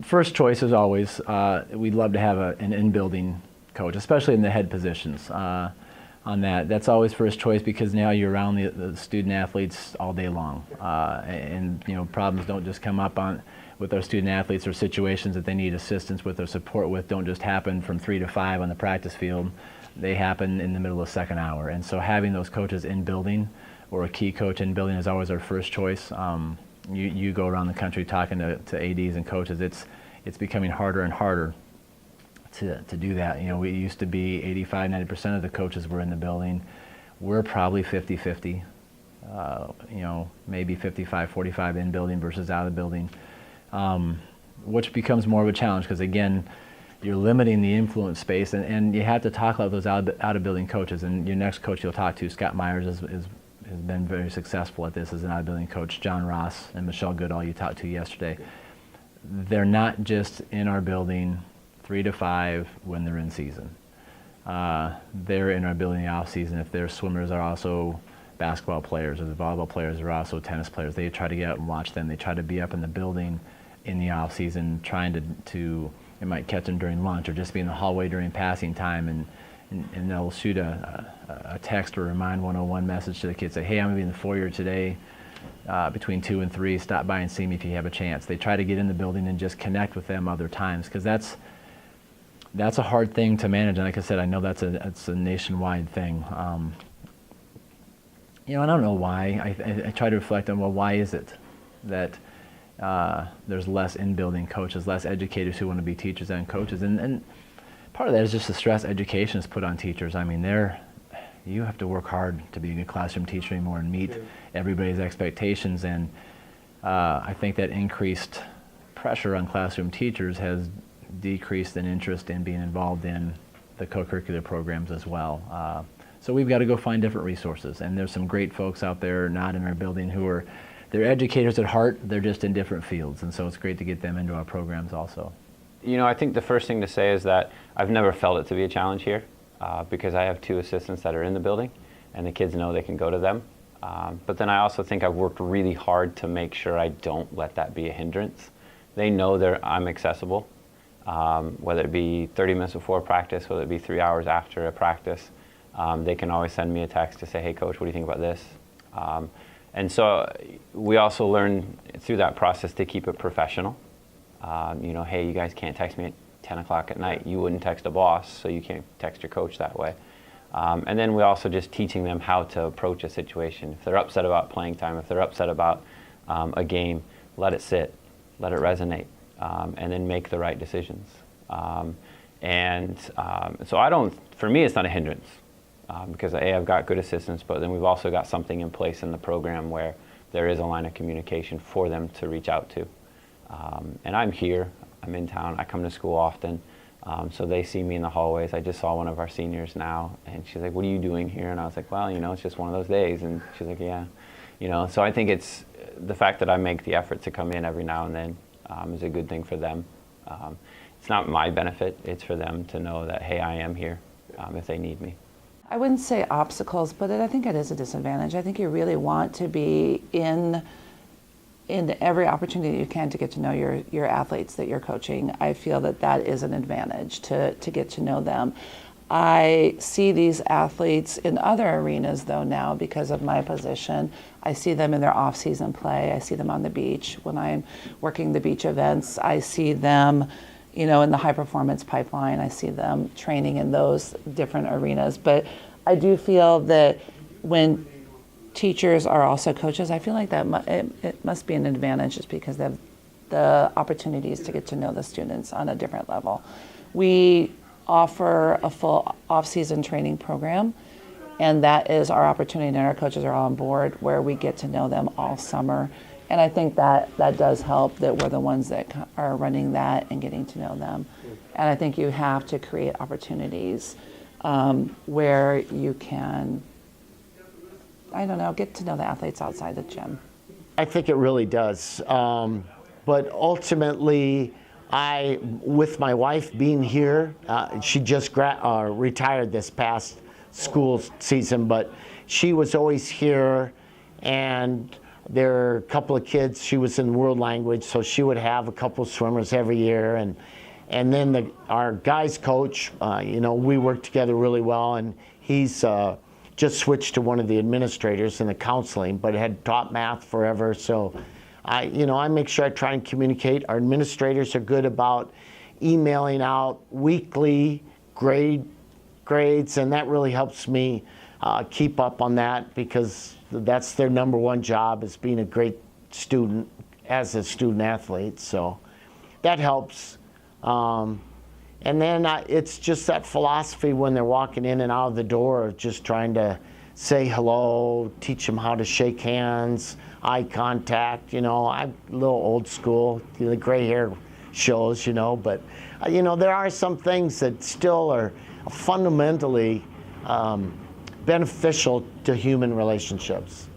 First choice is always, we'd love to have an in-building coach, especially in the head positions. On that, that's always first choice because now you're around the student athletes all day long, and problems don't just come up with our student athletes, or situations that they need assistance with or support with don't just happen from 3 to 5 on the practice field. They happen in the middle of the second hour, and so having those coaches in building, or a key coach in building, is always our first choice. You go around the country talking to ADs and coaches, it's becoming harder and harder to do that. We used to be 85-90% of the coaches were in the building. We're probably 50-50, maybe 55-45 in building versus out of the building, which becomes more of a challenge because, again, you're limiting the influence space, and you have to talk about those out of building coaches. And your next coach you'll talk to, Scott Myers, has been very successful at this as an out of building coach. John Ross and Michelle Goodall you talked to yesterday. They're not just in our building 3 to 5 when they're in season. They're in our building in the off season. If their swimmers are also basketball players, or the volleyball players are also tennis players, they try to get out and watch them. They try to be up in the building in the off season, trying to they might catch them during lunch or just be in the hallway during passing time, and they'll shoot a text or Remind 101 message to the kids, say, hey, I'm going to be in the foyer today between 2 and 3, stop by and see me if you have a chance. They try to get in the building and just connect with them other times, because that's a hard thing to manage. And like I said, I know that's a nationwide thing. I don't know why. I try to reflect on, well, why is it that there's less in-building coaches, less educators who want to be teachers and coaches? And part of that is just the stress education is put on teachers. I mean, you have to work hard to be a good classroom teacher anymore and meet everybody's expectations. And I think that increased pressure on classroom teachers has decreased an interest in being involved in the co-curricular programs as well. So we've got to go find different resources. And there's some great folks out there not in our building who they're educators at heart, they're just in different fields. And so it's great to get them into our programs also. I think the first thing to say is that I've never felt it to be a challenge here because I have 2 assistants that are in the building and the kids know they can go to them. But then I also think I've worked really hard to make sure I don't let that be a hindrance. They know I'm accessible, whether it be 30 minutes before practice, whether it be 3 hours after a practice. They can always send me a text to say, hey coach, what do you think about this? And so we also learn through that process to keep it professional. Hey, you guys can't text me at 10 o'clock at night. You wouldn't text a boss, so you can't text your coach that way. And then we also just teaching them how to approach a situation. If they're upset about playing time, if they're upset about a game, let it sit, let it resonate, and then make the right decisions. So for me, it's not a hindrance. Because I've got good assistants, but then we've also got something in place in the program where there is a line of communication for them to reach out to. And I'm here, I'm in town, I come to school often, so they see me in the hallways. I just saw one of our seniors now, and she's like, what are you doing here? And I was like, well, it's just one of those days. And she's like, yeah. So I think it's the fact that I make the effort to come in every now and then is a good thing for them. It's not my benefit, it's for them to know that, hey, I am here if they need me. I wouldn't say obstacles, but I think it is a disadvantage. I think you really want to be in every opportunity you can to get to know your athletes that you're coaching. I feel that is an advantage to get to know them. I see these athletes in other arenas though now because of my position. I see them in their off-season play. I see them on the beach. When I'm working the beach events, I see them in the high performance pipeline. I see them training in those different arenas. But I do feel that when teachers are also coaches, I feel like that it must be an advantage just because they have the opportunities to get to know the students on a different level. We offer a full off-season training program, and that is our opportunity, and our coaches are all on board where we get to know them all summer. And I think that does help that we're the ones that are running that and getting to know them. And I think you have to create opportunities where you can, get to know the athletes outside the gym. I think it really does. But ultimately, with my wife being here, she just retired this past school season, but she was always here, and there are a couple of kids. She was in world language, so she would have a couple of swimmers every year, and then our guys coach, we work together really well, and he's just switched to one of the administrators in the counseling, but had taught math forever. So I make sure I try and communicate. Our administrators are good about emailing out weekly grades, and that really helps me keep up on that, because that's their number one job, is being a great student as a student athlete. So that helps. And then it's just that philosophy when they're walking in and out of the door of just trying to say hello, teach them how to shake hands, eye contact. I'm a little old school, the gray hair shows, but there are some things that still are fundamentally beneficial to human relationships.